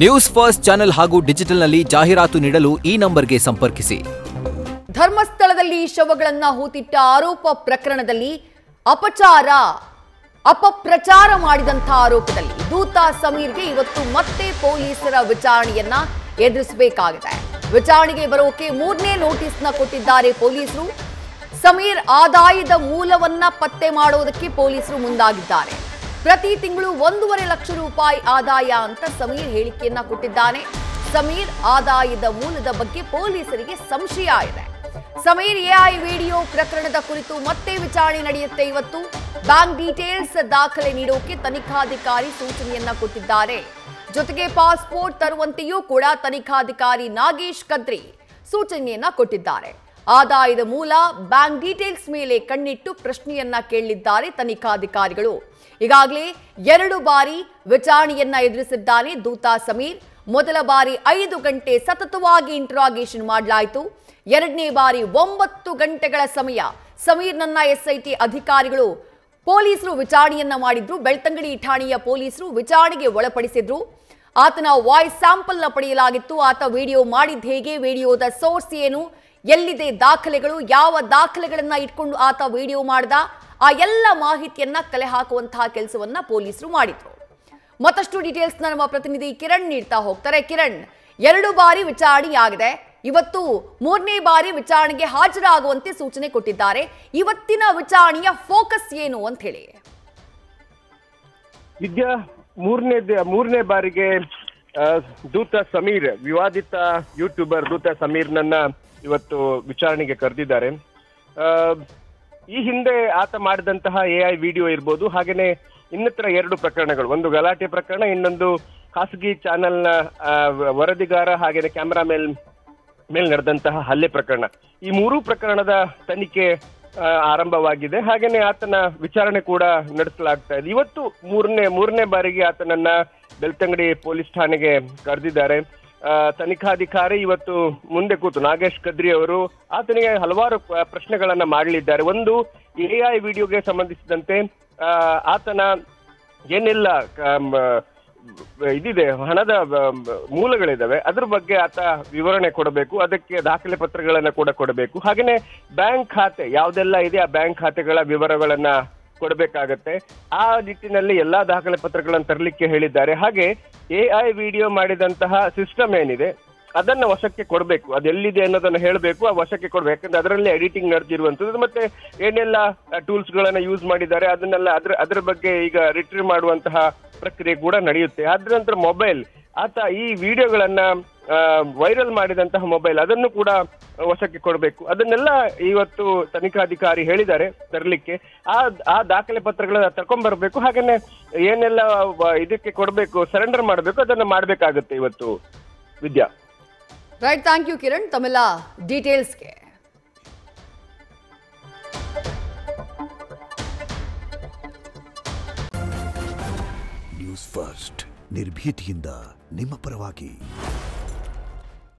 News first channel ಹಾಗೂ ಡಿಜಿಟಲ್ನಲ್ಲಿ ಜಾಹೀರಾತು ನೀಡಲು ಈ ನಂಬರ್ಗೆ ಸಂಪರ್ಕಿಸಿ. ಧರ್ಮಸ್ಥಳದಲ್ಲಿ ಶವಗಳನ್ನು ಹೂತಿಟ್ಟ ಆರೋಪ ಪ್ರಕರಣದಲ್ಲಿ ಅಪಪ್ರಚಾರ ಮಾಡಿದಂತ ಆರೋಪದಲ್ಲಿ ದೂತ ಸಮೀರ್ಗೆ ಇವತ್ತು ಮತ್ತೆ ಪೊಲೀಸರ ವಿಚಾರಣೆಯನ್ನ ಎದುರಿಸಬೇಕಾಗಿದೆ. ವಿಚಾರಣೆಗೆ ಬರೋಕೆ 3ನೇ ನೋಟಿಸ್ನ ಕೊಟ್ಟಿದ್ದಾರೆ ಪೊಲೀಸರು. ಸಮೀರ್ ಆದಾಯದ ಮೂಲವನ್ನ ಪತ್ತೆ ಮಾಡೋದಕ್ಕೆ ಪೊಲೀಸರು ಮುಂದಾಗಿದ್ದಾರೆ. ಪ್ರತಿ ತಿಂಗಳು 1.5 ಲಕ್ಷ ರೂಪಾಯಿ ಆದಾಯ ಅಂತ ಸಮೀರ್ ಹೇಳಿಕೆಯನ್ನ ಕೊಟ್ಟಿದ್ದಾನೆ. ಸಮೀರ್ ಆದಾಯದ ಮೂಲದ ಬಗ್ಗೆ ಪೊಲೀಸರಿಗೆ ಸಂಶಯ ಇದೆ. ಸಮೀರ್ ಎಐ ವಿಡಿಯೋ ಪ್ರಕರಣದ ಕುರಿತು ಮತ್ತೆ ವಿಚಾರಣೆ ನಡೆಯುತ್ತೆ. ಇವತ್ತು ಬ್ಯಾಂಕ್ ಡೀಟೇಲ್ಸ್ ದಾಖಲೆ ನೀಡೋಕೆ ತನಿಖಾಧಿಕಾರಿ ಸೂಚನೆಯನ್ನ ಕೊಟ್ಟಿದ್ದಾರೆ. ಜೊತೆಗೆ ಪಾಸ್ಪೋರ್ಟ್ ತರುವಂತೆಯೂ ಕೂಡ ತನಿಖಾಧಿಕಾರಿ ನಾಗೇಶ್ ಕದ್ರಿ ಸೂಚನೆಯನ್ನ ಕೊಟ್ಟಿದ್ದಾರೆ. ಆದಾಯದ ಮೂಲ, ಬ್ಯಾಂಕ್ ಡೀಟೇಲ್ಸ್ ಮೇಲೆ ಕಣ್ಣಿಟ್ಟು ಪ್ರಶ್ನೆಯನ್ನ ಕೇಳಲಿದ್ದಾರೆ ತನಿಖಾಧಿಕಾರಿಗಳು. ಈಗಾಗಲೇ 2 ಬಾರಿ ವಿಚಾರಣೆಯನ್ನ ಎದುರಿಸಿದ್ದಾನೆ ದೂತ ಸಮೀರ್. ಮೊದಲ ಬಾರಿ 5 ಗಂಟೆ ಸತತವಾಗಿ ಇಂಟರಾಗೇಷನ್ ಮಾಡಲಾಯಿತು. 2ನೇ ಬಾರಿ 9 ಗಂಟೆಗಳ ಸಮಯ ಸಮೀರ್ನನ್ನ ಎಸ್ಐಟಿ ಅಧಿಕಾರಿಗಳು ಪೊಲೀಸರು ವಿಚಾರಣೆಯನ್ನ ಮಾಡಿದ್ರು. ಬೆಳ್ತಂಗಡಿ ಠಾಣೆಯ ಪೊಲೀಸರು ವಿಚಾರಣೆಗೆ ಒಳಪಡಿಸಿದ್ರು. ಆತನ ವಾಯ್ಸ್ ಸ್ಯಾಂಪಲ್ ನ ಪಡೆಯಲಾಗಿತ್ತು. ಆತ ವಿಡಿಯೋ ಮಾಡಿದ ಹೇಗೆ, ವಿಡಿಯೋದ ಸೋರ್ಸ್ ಏನು, ಎಲ್ಲಿದೆ ದಾಖಲೆಗಳು, ಯಾವ ದಾಖಲೆಗಳನ್ನ ಇಟ್ಕೊಂಡು ಆತ ವಿಡಿಯೋ ಮಾಡ್ದ, ಆ ಎಲ್ಲ ಮಾಹಿತಿಯನ್ನ ಕಲೆ ಹಾಕುವಂತಹ ಕೆಲಸವನ್ನ ಪೊಲೀಸರು ಮಾಡಿದ್ರು. ಮತ್ತಷ್ಟು ಡೀಟೇಲ್ಸ್ ನಮ್ಮ ಪ್ರತಿನಿಧಿ ಕಿರಣ್ ನೀಡ್ತಾ ಹೋಗ್ತಾರೆ. ಕಿರಣ್, 2 ಬಾರಿ ವಿಚಾರಣೆ ಆಗಿದೆ. ಇವತ್ತು 3ನೇ ಬಾರಿ ವಿಚಾರಣೆಗೆ ಹಾಜರಾಗುವಂತೆ ಸೂಚನೆ ಕೊಟ್ಟಿದ್ದಾರೆ. ಇವತ್ತಿನ ವಿಚಾರಣೆಯ ಫೋಕಸ್ ಏನು ಅಂತ ಹೇಳಿ. ವಿದ್ಯಾ, ಮೂರನೇ ಬಾರಿಗೆ ದೂತ ಸಮೀರ್, ವಿವಾದಿತ ಯೂಟ್ಯೂಬರ್ ದೂತ ಸಮೀರ್ನನ್ನ ಇವತ್ತು ವಿಚಾರಣೆಗೆ ಕರೆದಿದ್ದಾರೆ. ಈ ಹಿಂದೆ ಆತ ಮಾಡಿದಂತಹ ಎಐ ವಿಡಿಯೋ ಇರ್ಬೋದು, ಹಾಗೇನೆ ಇನ್ನಿತರ 2 ಪ್ರಕರಣಗಳು, ಒಂದು ಗಲಾಟೆ ಪ್ರಕರಣ, ಇನ್ನೊಂದು ಖಾಸಗಿ ಚಾನೆಲ್ನ ವರದಿಗಾರ ಹಾಗೇನೆ ಕ್ಯಾಮೆರಾ ಮೇಲೆ ನಡೆದಂತಹ ಹಲ್ಲೆ ಪ್ರಕರಣ. ಈ 3 ಪ್ರಕರಣದ ತನಿಖೆ ಆರಂಭವಾಗಿದೆ. ಹಾಗೇನೆ ಆತನ ವಿಚಾರಣೆ ಕೂಡ ನಡೆಸಲಾಗ್ತಾ ಇದೆ. ಇವತ್ತು ಮೂರನೇ ಬಾರಿಗೆ ಆತನನ್ನ ಬೆಳ್ತಂಗಡಿ ಪೊಲೀಸ್ ಠಾಣೆಗೆ ಕರೆದಿದ್ದಾರೆ. ತನಿಖಾಧಿಕಾರಿ ಇವತ್ತು ಮುಂದೆ ಕೂತು ನಾಗೇಶ್ ಕದ್ರಿ ಅವರು ಆತನಿಗೆ ಹಲವಾರು ಪ್ರಶ್ನೆಗಳನ್ನ ಮಾಡಲಿದ್ದಾರೆ. ಒಂದು, ಎಐ ವಿಡಿಯೋಗೆ ಸಂಬಂಧಿಸಿದಂತೆ ಆತನ ಏನೆಲ್ಲ ಇದಿದೆ, ಹಣದ ಮೂಲಗಳಿದಾವೆ, ಅದ್ರ ಬಗ್ಗೆ ಆತ ವಿವರಣೆ ಕೊಡಬೇಕು. ಅದಕ್ಕೆ ದಾಖಲೆ ಪತ್ರಗಳನ್ನ ಕೂಡ ಕೊಡಬೇಕು. ಹಾಗೇನೆ ಬ್ಯಾಂಕ್ ಖಾತೆ ಯಾವ್ದೆಲ್ಲ ಇದೆ ಆ ಬ್ಯಾಂಕ್ ಖಾತೆಗಳ ವಿವರಗಳನ್ನ ಕೊಡಬೇಕಾಗತ್ತೆ. ಆ ನಿಟ್ಟಿನಲ್ಲಿ ಎಲ್ಲಾ ದಾಖಲೆ ಪತ್ರಗಳನ್ನು ತರಲಿಕ್ಕೆ ಹೇಳಿದ್ದಾರೆ. ಹಾಗೆ ಎಐ ವಿಡಿಯೋ ಮಾಡಿದಂತಹ ಸಿಸ್ಟಮ್ ಏನಿದೆ ಅದನ್ನ ವಶಕ್ಕೆ ಕೊಡಬೇಕು. ಅದೆಲ್ಲಿದೆ ಅನ್ನೋದನ್ನ ಹೇಳಬೇಕು, ಆ ವಶಕ್ಕೆ ಕೊಡ್ಬೇಕು. ಯಾಕಂದ್ರೆ ಅದರಲ್ಲಿ ಎಡಿಟಿಂಗ್ ನಡೆದಿರುವಂತದ್ದು, ಮತ್ತೆ ಏನೆಲ್ಲ ಟೂಲ್ಸ್ ಗಳನ್ನ ಯೂಸ್ ಮಾಡಿದ್ದಾರೆ ಅದನ್ನೆಲ್ಲ ಅದ್ರ ಬಗ್ಗೆ ಈಗ ರಿಟ್ರೀವ್ ಮಾಡುವಂತಹ ಪ್ರಕ್ರಿಯೆ ಕೂಡ ನಡೆಯುತ್ತೆ. ಅದ್ರ ನಂತರ ಮೊಬೈಲ್, ಆತ ಈ ವಿಡಿಯೋಗಳನ್ನ ವೈರಲ್ ಮಾಡಿದಂತಹ ಮೊಬೈಲ್, ಅದನ್ನು ಕೂಡ ವಶಕ್ಕೆ ಕೊಡಬೇಕು. ಅದನ್ನೆಲ್ಲ ಇವತ್ತು ತನಿಖಾಧಿಕಾರಿ ಹೇಳಿದ್ದಾರೆ ತರಲಿಕ್ಕೆ. ಆ ದಾಖಲೆ ಪತ್ರಗಳನ್ನ ತಕೊಂಡ್ಬರ್ಬೇಕು. ಹಾಗೇನೆ ಏನೆಲ್ಲ ಇದಕ್ಕೆ ಕೊಡಬೇಕು, ಸರೆಂಡರ್ ಮಾಡಬೇಕು, ಅದನ್ನ ಮಾಡ್ಬೇಕಾಗುತ್ತೆ ಇವತ್ತು. ವಿದ್ಯಾ, ರೈಟ್, ಥ್ಯಾಂಕ್ ಯು ಕಿರಣ್ ತಮ್ಮೆಲ್ಲ ಡೀಟೇಲ್ಸ್ಗೆ. ನ್ಯೂಸ್ ಫಸ್ಟ್ ನಿರ್ಭೀತಿಯಿಂದ ನಿಮ್ಮ ಪರವಾಗಿ.